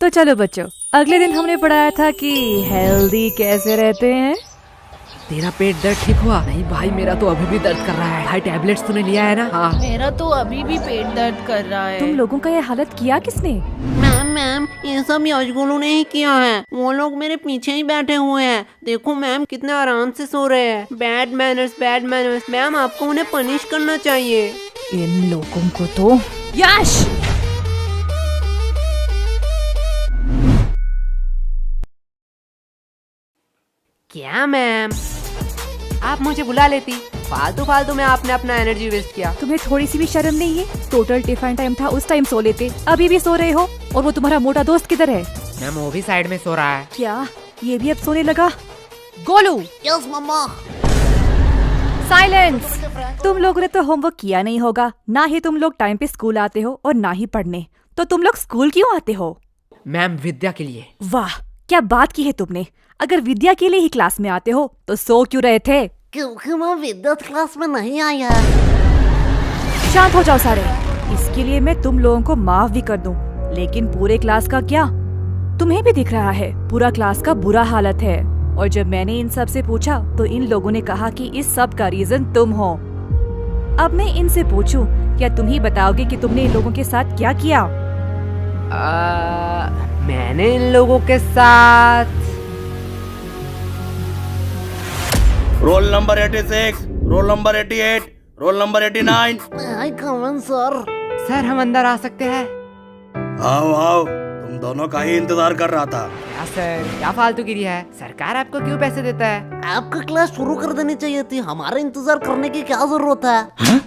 तो चलो बच्चों, अगले दिन हमने पढ़ाया था कि हेल्दी कैसे रहते हैं। तेरा पेट दर्द ठीक हुआ? नहीं भाई, मेरा तो अभी भी दर्द कर रहा है। भाई टैबलेट्स तूने लिया है ना? हाँ। मेरा तो अभी भी पेट दर्द कर रहा है। तुम लोगों का ये हालत किया किसने? मैम ये सब यशगुलू ने ही किया है। वो लोग मेरे पीछे ही बैठे हुए हैं। देखो मैम कितने आराम से सो रहे हैं। Bad manners. मैम आपको उन्हें पनिश करना चाहिए। इन लोगों को तो। यश! क्या मैम, आप मुझे बुला लेती। फालतू में आपने अपना एनर्जी वेस्ट किया। तुम्हें थोड़ी सी भी शर्म नहीं है? टोटल टिफिन टाइम था, उस टाइम सो लेते। अभी भी सो रहे हो। और वो तुम्हारा मोटा दोस्त किधर है? मैम वो भी साइड में सो रहा है। क्या ये भी अब सोने लगा? गोलू। यस मम्मा। साइलेंस! तुम लोगों ने तो होमवर्क किया नहीं होगा। ना ही तुम लोग टाइम पे स्कूल आते हो और ना ही पढ़ने। तो तुम लोग स्कूल क्यों आते हो? मैम विद्या के लिए। वाह, क्या बात की है तुमने। अगर विद्या के लिए ही क्लास में आते हो तो सो क्यों रहे थे? क्योंकि मैं विद्युत क्लास में नहीं आया। शांत हो जाओ सारे। इसके लिए मैं तुम लोगों को माफ भी कर दूं, लेकिन पूरे क्लास का क्या? तुम्हें भी दिख रहा है पूरा क्लास का बुरा हालत है। और जब मैंने इन सब से पूछा तो इन लोगों ने कहा कि इस सब का रीजन तुम हो। अब मैं इनसे पूछूं, क्या तुम ही बताओगे कि तुमने इन लोगों के साथ क्या किया? मैंने इन लोगों के साथ roll number 86, roll number 88, roll number 89। आई कमन सर। सर हम अंदर आ सकते हैं? आओ आओ, तुम दोनों का ही इंतजार कर रहा था। क्या सर, क्या फालतूगिरी है? सरकार आपको क्यों पैसे देता है? आपका क्लास शुरू कर देनी चाहिए थी। हमारा इंतजार करने की क्या जरूरत है?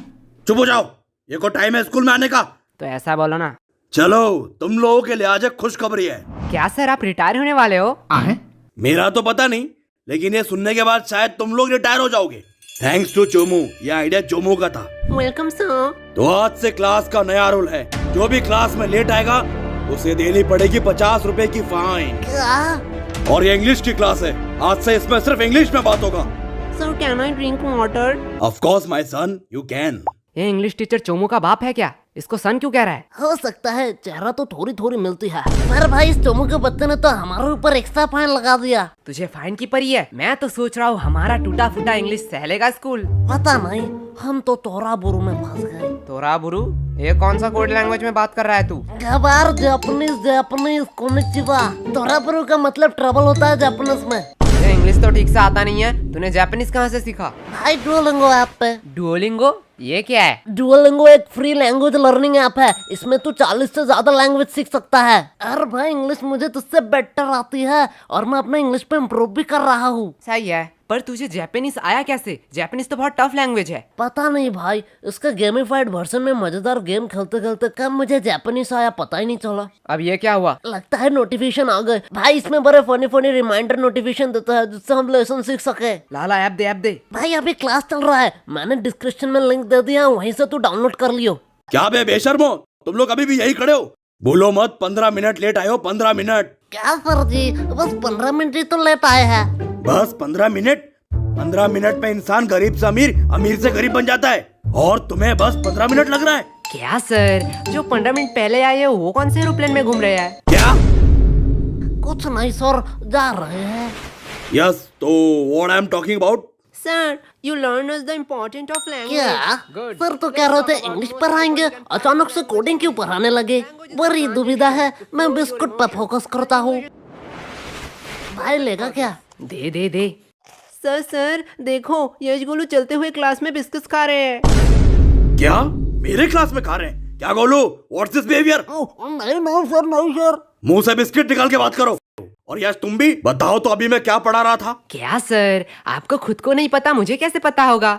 चुप हो जाओ, ये को टाइम है स्कूल में आने का। तो ऐसा बोलो ना। चलो, तुम लोगों के लिए आज एक खुशखबरी है। क्या सर, आप रिटायर होने वाले हो? मेरा तो पता नहीं, लेकिन ये सुनने के बाद शायद तुम लोग रिटायर हो जाओगे। थैंक्स टू चोमू, ये आइडिया चोमू का था। Welcome sir. तो आज से क्लास का नया रूल है, जो भी क्लास में लेट आएगा उसे देनी पड़ेगी 50 रुपए की फाइन। क्या? और ये इंग्लिश की क्लास है, आज से इसमें सिर्फ इंग्लिश में बात होगा। Sir can I drink water? Of course my son, you can. ये इंग्लिश टीचर चोमू का बाप है क्या? इसको सन क्यों कह रहा है? हो सकता है, चेहरा तो थोड़ी मिलती है। पर भाई इस चोमू के बच्चे ने तो हमारे ऊपर एक्स्ट्रा फाइन लगा दिया। तुझे फाइन की पड़ी है? मैं तो सोच रहा हूँ हमारा टूटा फूटा इंग्लिश सहलेगा स्कूल। पता नहीं, हम तो तोरा बुरु में फंस गए। तोरा बुरु? ये कौन सा कोड लैंग्वेज में बात कर रहा है तू? गबार जापानीज कोनिचिवा। तोरा बुरु का मतलब ट्रबल होता है जापानीज में। ये इंग्लिश तो ठीक से आता नहीं है, तूने जापानीज कहाँ से सीखा? भाई डुओलिंगो ऐप पे। डुओलिंगो? ये क्या है? डुओलिंगो एक फ्री लैंग्वेज लर्निंग ऐप है। इसमें तू 40 से ज्यादा लैंग्वेज सीख सकता है। अरे भाई इंग्लिश मुझे तुझसे बेटर आती है और मैं अपना इंग्लिश पे इम्प्रूव भी कर रहा हूँ। सही है, पर तुझे जापानीज आया कैसे? जापानीज तो बहुत टफ लैंग्वेज है। पता नहीं भाई, इसका गेमिफाइड वर्जन में मजेदार गेम खेलते खेलते कब मुझे जापानीज आया पता ही नहीं चला। अब ये क्या हुआ? लगता है नोटिफिकेशन आ गए। भाई इसमें बड़े फनी रिमाइंडर नोटिफिकेशन देता है जिससे हम लेसन सीख सके। लाला ऐप दे। भाई अभी क्लास चल रहा है, मैंने डिस्क्रिप्शन में लिंक दे दिया, वहीं से तू डाउनलोड कर लियो। क्या बे बेशर्मो, तुम लोग अभी भी यही खड़े हो? बोलो मत 15 मिनट लेट आए हो। 15 मिनट? क्या सर जी, बस 15 मिनट ही तो लेट आए हैं। बस 15 मिनट? 15 मिनट में इंसान गरीब से अमीर, अमीर से गरीब बन जाता है, और तुम्हें बस 15 मिनट लग रहा है? क्या सर, जो 15 मिनट पहले आए हैं वो कौन से एरोप्लेन में घूम रहे हैं? क्या? कुछ नहीं सर, जा रहे हैं। यस, तो what I am talking about? Sir you learn us the important of language. क्या सर तो कह रहे थे इंग्लिश पढ़ाएंगे, अचानक से कोडिंग क्यों पढ़ाने लगे? बड़ी दुविधा है, मैं बिस्कुट पर फोकस करता हूँ। भाई लेगा क्या? दे। सर देखो, यशगुलू चलते हुए क्लास में बिस्किट्स खा रहे हैं। क्या मेरे क्लास में खा रहे हैं? क्या गोलू, व्हाट्स दिस बिहेवियर? नहीं सर। मुंह से बिस्किट निकाल के बात करो। और यश तुम भी बताओ तो, अभी मैं क्या पढ़ा रहा था? क्या सर, आपको खुद को नहीं पता, मुझे कैसे पता होगा?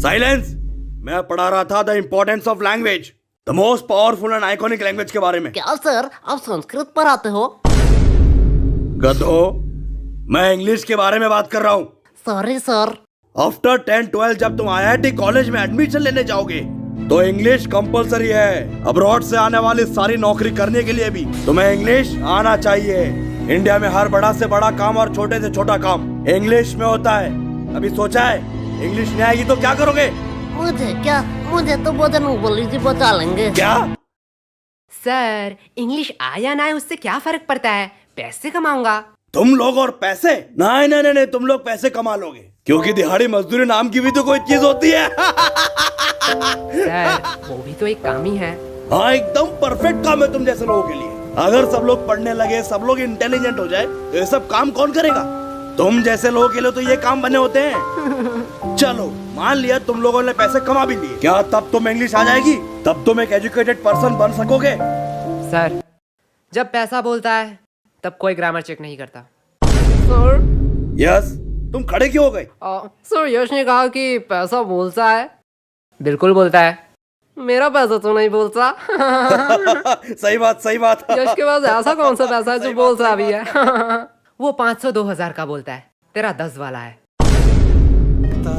साइलेंस! मैं पढ़ा रहा था the importance of language, the most powerful and iconic language के बारे में। क्या सर, आप संस्कृत पढ़ाते हो? गधो, मैं इंग्लिश के बारे में बात कर रहा हूँ। Sorry sir. आफ्टर 10-12 जब तुम IIT कॉलेज में एडमिशन लेने जाओगे तो इंग्लिश कंपलसरी है। अब्रॉड से आने वाली सारी नौकरी करने के लिए भी तुम्हें इंग्लिश आना चाहिए। इंडिया में हर बड़ा से बड़ा काम और छोटे से छोटा काम इंग्लिश में होता है। अभी सोचा है इंग्लिश नहीं आएगी तो क्या करोगे? मुझे क्या, मुझे तो भोजन बोली जी बचा लेंगे। क्या? सर इंग्लिश आया ना है उससे क्या फर्क पड़ता है, पैसे कमाऊंगा। तुम लोग और पैसे? नहीं नहीं नहीं, तुम लोग पैसे कमा लोगे, क्योंकि दिहाड़ी मजदूरी नाम की भी तो कोई चीज होती है। सर वो भी तो एक काम ही है। हाँ एकदम परफेक्ट काम है तुम जैसे लोगों के लिए। अगर सब लोग पढ़ने लगे, सब लोग इंटेलिजेंट हो जाए, तो ये सब काम कौन करेगा? तुम जैसे लोगों के लिए तो ये काम बने होते हैं। चलो मान लिया तुम लोगों ने पैसे कमा भी लिए, क्या तब तुम इंग्लिश आ जाएगी? तब तुम एक एजुकेटेड पर्सन बन सकोगे? सर जब पैसा बोलता है तब कोई ग्रामर चेक नहीं करता। सर यस, तुम खड़े क्यों हो गए? सर यश ने कहा कि पैसा बोलता है। बिल्कुल बोलता है। मेरा पैसा तो नहीं बोलता। सही बात सही बात। यश के पास ऐसा कौन सा पैसा है जो बोलता भी है? वो 500-2000 का बोलता है, तेरा 10 वाला है।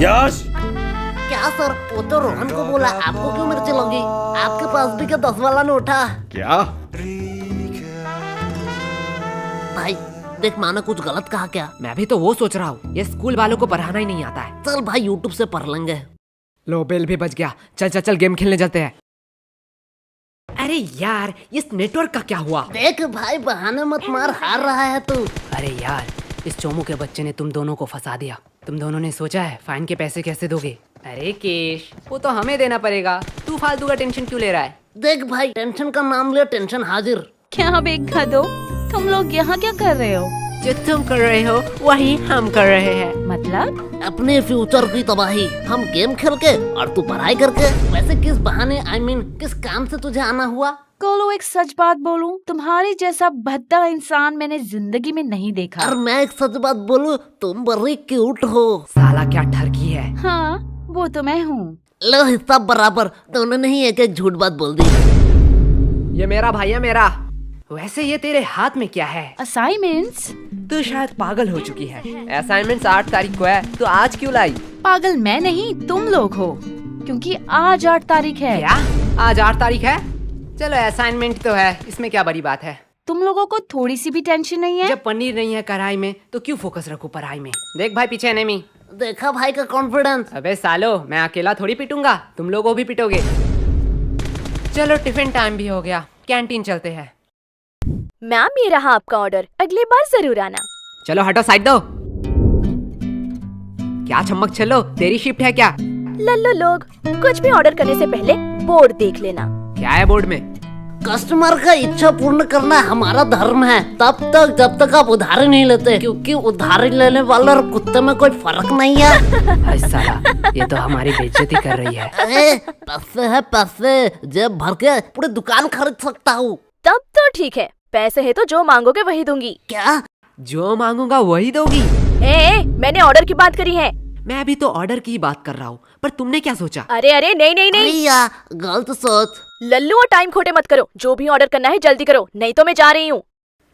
यश क्या सर, वो तो रोहन को बोला, आपको क्यों मिर्ची लगी? आपके पास भी क्या 10 वाला नोट है? क्या? भाई देख, माना कुछ गलत कहा क्या? मैं भी तो वो सोच रहा हूँ, ये स्कूल वालों को पढ़ाना ही नहीं आता है। चल भाई यूट्यूब से पढ़ लेंगे। लो बेल भी बच गया। चल चल चल गेम खेलने चलते हैं। अरे यार इस नेटवर्क का क्या हुआ? देख भाई बहाने मत मार, हार रहा है तू। अरे यार इस चोमू के बच्चे ने तुम दोनों को फंसा दिया। तुम दोनों ने सोचा है फाइन के पैसे कैसे दोगे? अरे केश वो तो हमें देना पड़ेगा, तू फालतू का टेंशन क्यों ले रहा है? देख भाई, टेंशन का नाम ले, टेंशन हाजिर। क्या बेखा दो, तुम लोग यहाँ क्या कर रहे हो? जो तुम कर रहे हो वही हम कर रहे हैं। मतलब? अपने फ्यूचर की तबाही, हम गेम खेल के और तू पढ़ाई करके। वैसे किस बहाने, I mean, किस काम से तुझे आना हुआ? कोलो एक सच बात बोलूं, तुम्हारी जैसा भद्दा इंसान मैंने जिंदगी में नहीं देखा। और मैं एक सच बात बोलूं, तुम बड़ी क्यूट हो। साला क्या ठरकी है। हाँ वो तो मैं हूँ। लो हिस्सा बराबर, दोनों ने ही एक एक झूठ बात बोल दी। ये मेरा भाई है मेरा। वैसे ये तेरे हाथ में क्या है? असाइनमेंट्स? तू शायद पागल हो चुकी है। असाइनमेंट्स 8 तारीख को है, तो आज क्यों लाई? पागल मैं नहीं, तुम लोग हो, क्योंकि आज 8 तारीख है। क्या आज 8 तारीख है? चलो असाइनमेंट तो है, इसमें क्या बड़ी बात है। तुम लोगों को थोड़ी सी भी टेंशन नहीं है? जब पनीर नहीं है कढ़ाई में तो क्यों फोकस रखूं पढ़ाई में। देख भाई पीछे एनिमी। देखा भाई का कॉन्फिडेंस। अबे सालो मैं अकेला थोड़ी पिटूंगा, तुम लोगों भी पिटोगे। चलो टिफिन टाइम भी हो गया, कैंटीन चलते हैं। मैम ये रहा आपका ऑर्डर, अगली बार जरूर आना। चलो हटो साइड दो। क्या चमक चलो, तेरी शिफ्ट है क्या? लल्लो लोग, कुछ भी ऑर्डर करने से पहले बोर्ड देख लेना। क्या है बोर्ड में? कस्टमर का इच्छा पूर्ण करना हमारा धर्म है, तब तक जब तक आप उधारी नहीं लेते, क्योंकि उधारी लेने वाले और कुत्ते में कोई फर्क नहीं है। अरे साला ये तो हमारी बेइज्जती कर रही है। पैसे है पैसे, जेब भर के पूरी दुकान खरीद सकता हूँ। तब तो ठीक है, पैसे है तो जो मांगोगे वही दूंगी। क्या? जो मांगूंगा वही दोगी? मैंने ऑर्डर की बात करी है। मैं अभी तो ऑर्डर की बात कर रहा हूँ, पर तुमने क्या सोचा? अरे अरे नहीं नहीं नहीं, या गलत सोच। लल्लू और टाइम खोटे मत करो, जो भी ऑर्डर करना है जल्दी करो, नहीं तो मैं जा रही हूँ।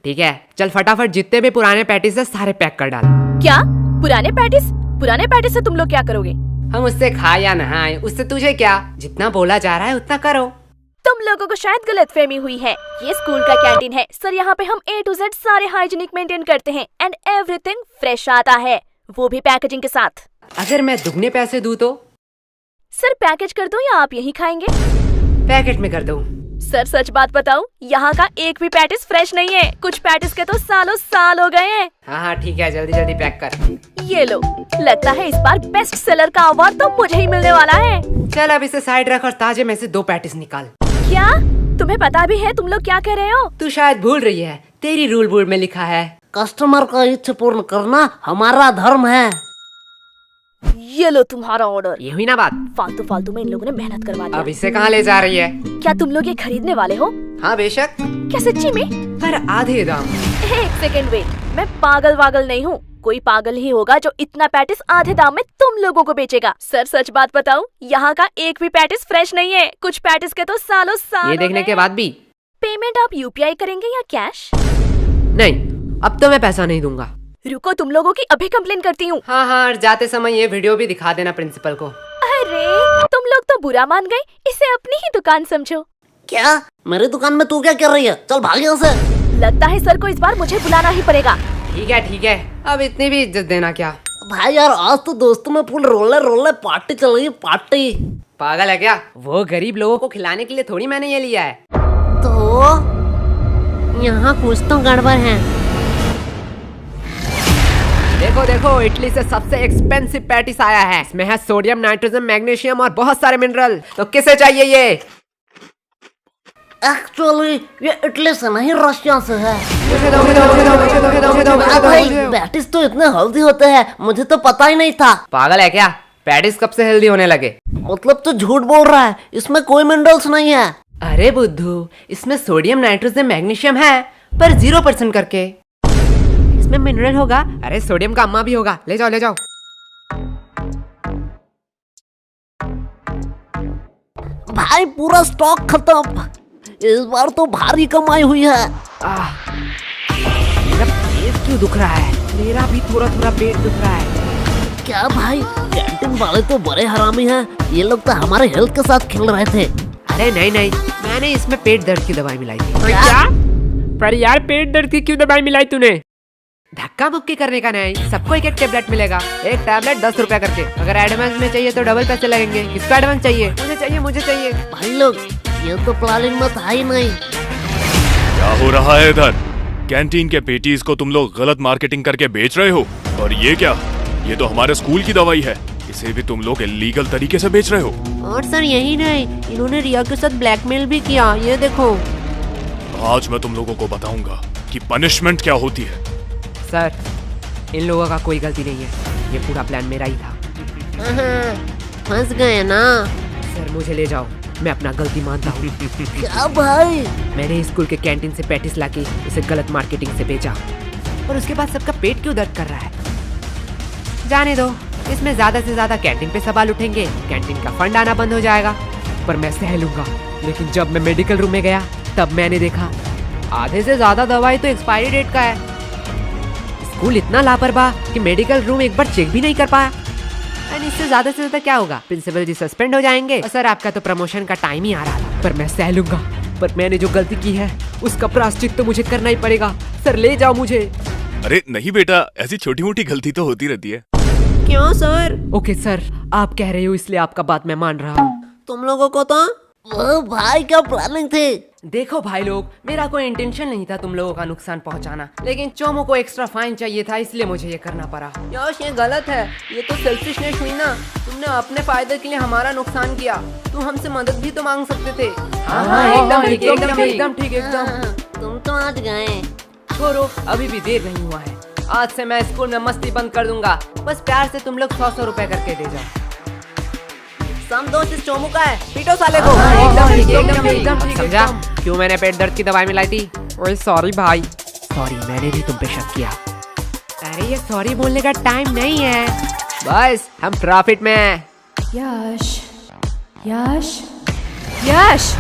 ठीक है चल फटाफट जितने भी पुराने पैटीज है सारे पैक कर डाल। क्या पुराने पैटिस? पुराने पैटिस से तुम लोग क्या करोगे? हम उससे खाए या नहाए उससे तुझे क्या, जितना बोला जा रहा है उतना करो। तुम लोगों को शायद गलतफहमी हुई है, ये स्कूल का कैंटीन है सर, यहाँ पे हम A to Z सारे हाइजीनिक मेंटेन करते हैं एंड एवरीथिंग फ्रेश आता है, वो भी पैकेजिंग के साथ। अगर मैं दुगने पैसे दूं तो? सर पैकेज कर दूं या आप यही खाएंगे? पैकेट में कर दूं। सर सच बात बताऊं, यहाँ का एक भी पैटिस फ्रेश नहीं है, कुछ पैटिस के तो सालों साल हो गए हैं। हाँ ठीक है जल्दी जल्दी पैक कर। ये लो, लगता है इस बार बेस्ट सेलर का अवार्ड तो मुझे ही मिलने वाला है। चल अब इसे साइड रख और ताजे में से 2 पैटिस निकाल। क्या तुम्हें पता भी है तुम लोग क्या कर रहे हो? तू शायद भूल रही है, तेरी रूल बोर्ड में लिखा है कस्टमर का इच्छा पूर्ण करना हमारा धर्म है। ये लो तुम्हारा ऑर्डर। ये हुई ना बात? फालतू फालतू में इन लोगों ने मेहनत करवा अब दी। इसे कहाँ ले जा रही है? क्या तुम लोग ये खरीदने वाले हो? हाँ बेशक। क्या सच्ची में? पर आधे दाम। एक सेकेंड वेट, मैं पागल वागल नहीं हूँ, कोई पागल ही होगा जो इतना पैटिस आधे दाम में तुम लोगों को बेचेगा। सर सच बात बताऊं, यहाँ का एक भी पैटिस फ्रेश नहीं है, कुछ पैटिस के तो सालों साल। ये देखने के बाद भी? पेमेंट आप UPI करेंगे या कैश? नहीं, अब तो मैं पैसा नहीं दूंगा। रुको, तुम लोगों की अभी कंप्लेन करती हूँ। हाँ हाँ और जाते समय ये वीडियो भी दिखा देना प्रिंसिपल को। अरे तुम लोग तो बुरा मान गए, इसे अपनी ही दुकान समझो। क्या मेरी दुकान में तू क्या कर रही है? चल भाग यहाँ से। लगता है सर को इस बार मुझे बुलाना ही पड़ेगा। ठीक है, अब इतनी भी इज्जत देना क्या? भाई यार आज तो दोस्तों में फुल रोले पार्टी चल रही है, पार्टी। पागल है क्या? वो गरीब लोगों को खिलाने के लिए थोड़ी मैंने ये लिया है। तो यहाँ कुछ तो गड़बड़ है। देखो देखो, इटली से सबसे एक्सपेंसिव पैटिस आया है। इसमें है सोडियम, नाइट्रोजन, मैग्नीशियम और बहुत सारे मिनरल। तो किसे चाहिए ये? एक्चुअली ये इटली से नहीं, रशिया से है। मुझे दो, मुझे दो, मुझे दो, मुझे दो, मुझे दो, मुझे दो, मुझे दो, भाई मुझे दो। पैटिस तो इतने हेल्दी होते हैं, मुझे तो पता ही नहीं था। पागल है क्या? पैटिस कब से हेल्दी होने लगे? मतलब तो झूठ बोल रहा है, इसमें कोई मिनरल्स नहीं है। अरे बुद्धू, इसमें सोडियम, नाइट्रोजन, मैग्नीशियम है, पर 0% करके। इसमें मिनरल होगा। अरे सोडियम का अम्मा भी होगा। ले जाओ ले जाओ। भाई पूरा स्टॉक खत्म। इस बार तो भारी कमाई हुई है। मेरा पेट क्यों दुख रहा है? मेरा भी थोड़ा थोड़ा पेट दुख रहा है। क्या भाई, कैंटीन वाले तो बड़े हरामी हैं। ये लोग तो हमारे हेल्थ के साथ खेल रहे थे। अरे नहीं नहीं, मैंने इसमें पेट दर्द की दवाई मिलाई थी। क्या? पर यार पेट दर्द की क्यों दवाई मिलाई तूने? धक्का मुक्की करने का नहीं, सबको एक एक टेबलेट मिलेगा। एक टेबलेट 10 रुपया करके। अगर एडवांस में चाहिए तो डबल पैसे लगेंगे। किसको एडवांस चाहिए? मुझे चाहिए, मुझे चाहिए। भाई लोग, ये तो प्लानिंग में था ही नहीं। क्या हो रहा है इधर? कैंटीन के पेटीज को तुम लोग गलत मार्केटिंग करके बेच रहे हो। और ये क्या? ये तो हमारे स्कूल की दवाई है। इसे भी तुम लोग इलीगल तरीके से बेच रहे हो। और सर यही नहीं, इन्होंने रिया के साथ ब्लैकमेल भी किया। ये देखो। आज मैं तुम लोगों को बताऊंगा कि पनिशमेंट क्या होती है। सर, इन लोगों का कोई गलती नहीं है। ये पूरा प्लान मेरा ही था। फंस गए ना। सर मुझे ले जाओ, मैं अपना गलती मानता हूँ। क्या भाई? मैंने स्कूल के कैंटीन से पैटिस लाके इसे गलत मार्केटिंग से बेचा, और उसके बाद सबका पेट क्यों दर्द कर रहा है? जाने दो, इसमें ज्यादा से ज्यादा कैंटीन पे सवाल उठेंगे, कैंटीन का फंड आना बंद हो जाएगा, पर मैं सह लूंगा। लेकिन जब मैं मेडिकल रूम में गया तब मैंने देखा आधे से ज्यादा दवाई तो एक्सपायरी डेट का है। स्कूल इतना लापरवाह कि मेडिकल रूम एक बार चेक भी नहीं कर पाया। और इससे ज्यादा से ज्यादा क्या होगा? प्रिंसिपल जी सस्पेंड हो जाएंगे। और सर आपका तो प्रमोशन का टाइम ही आ रहा था, पर मैं सह लूंगा। पर मैंने जो गलती की है उसका प्रायश्चित तो मुझे करना ही पड़ेगा। सर ले जाओ मुझे। अरे नहीं बेटा, ऐसी छोटी मोटी गलती तो होती रहती है। क्यों सर? ओके सर, आप कह रहे हो इसलिए आपका बात मैं मान रहा हूँ। तुम लोगों को तो वो भाई क्या प्लानिंग थी? देखो भाई लोग, मेरा कोई इंटेंशन नहीं था तुम लोगों का नुकसान पहुंचाना, लेकिन चोमो को एक्स्ट्रा फाइन चाहिए था, इसलिए मुझे ये करना पड़ा। यार ये गलत है, ये तो सेल्फिशनेस हुई ना। तुमने अपने फायदे के लिए हमारा नुकसान किया। तुम हमसे मदद भी तो मांग सकते थे। हाँ, एकदम ठीक, एकदम ठीक, एकदम ठीक, एकदम। तुम तो आज गए। छोड़ो, अभी भी देर नहीं हुआ है। आज से मैं स्कूल में मस्ती बंद कर दूंगा। बस प्यार से तुम लोग 100 रुपए करके दे जाओ। समझो इस चोमू का है, पीटो साले को। एकदम ठीक, एकदम ठीक, एकदम ठीक। समझा क्यों मैंने पेट दर्द की दवाई मिलाई थी? ओए सॉरी भाई। सॉरी, मैंने भी तुम पे शक किया। अरे ये सॉरी बोलने का टाइम नहीं है, बस हम प्रॉफिट में हैं। यश, यश, यश,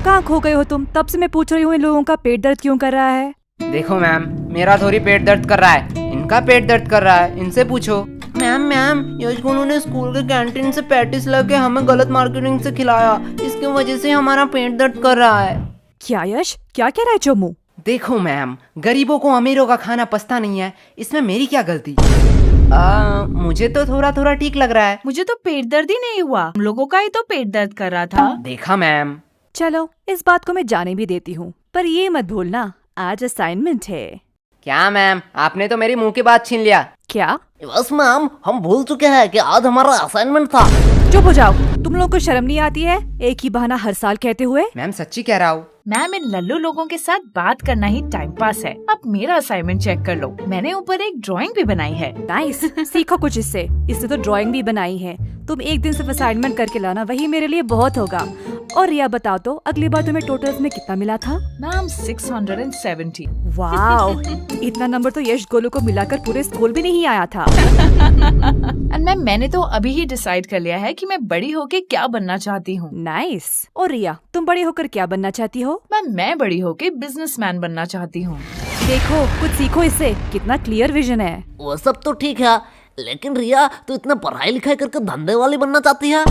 कहाँ खो गए हो तुम? तब से मैं पूछ रही हूँ इन लोगों का पेट दर्द क्यों कर रहा है? देखो मैम, मेरा थोड़ी पेट दर्द कर रहा है, इनका पेट दर्द कर रहा है, इनसे पूछो। मैम यश ने स्कूल के कैंटीन से पैटिस लाके हमें गलत मार्केटिंग से खिलाया, इसकी वजह से हमारा पेट दर्द कर रहा है। क्या यश, क्या कह रहा है चोमू? देखो मैम, गरीबों को अमीरों का खाना पछता नहीं है, इसमें मेरी क्या गलती? मुझे तो थोड़ा थोड़ा ठीक लग रहा है। मुझे तो पेट दर्द ही नहीं हुआ, हम लोगों का ही तो पेट दर्द कर रहा था। देखा मैम। चलो, इस बात को मैं जाने भी देती हूँ, पर ये मत भूलना आज असाइनमेंट है। क्या मैम, आपने तो मेरी मुंह की बात छीन लिया। क्या? बस मैम, हम भूल चुके हैं कि आज हमारा असाइनमेंट था। चुप हो जाओ, तुम लोगों को शर्म नहीं आती है एक ही बहाना हर साल कहते हुए? मैम सच्ची कह रहा हूँ। मैम, इन लल्लू लोगों के साथ बात करना ही टाइम पास है। अब मेरा असाइनमेंट चेक कर लो, मैंने ऊपर एक ड्राइंग भी बनाई है। नाइस, सीखो कुछ इससे। इससे तो ड्राइंग भी बनाई है। तुम एक दिन सिर्फ असाइनमेंट करके लाना, वही मेरे लिए बहुत होगा। और रिया बताओ तो, अगली बार तुम्हें टोटल्स में कितना मिला था? मैम 670। वाओ, इतना नंबर तो यश गोलू को मिलाकर पूरे स्कूल भी नहीं आया था। एंड मैम, मैंने तो अभी ही डिसाइड कर लिया है कि मैं बड़ी होके क्या बनना चाहती हूँ। नाइस। और रिया, तुम बड़े होकर क्या बनना चाहती हो? मैम, मैं बड़ी होके बिजनेसमैन बनना चाहती हूँ। देखो, कुछ सीखो इससे, कितना क्लियर विजन है। वो सब तो ठीक है, लेकिन रिया तू इतना पढ़ाई लिखाई करके धंधे वाली बनना चाहती है?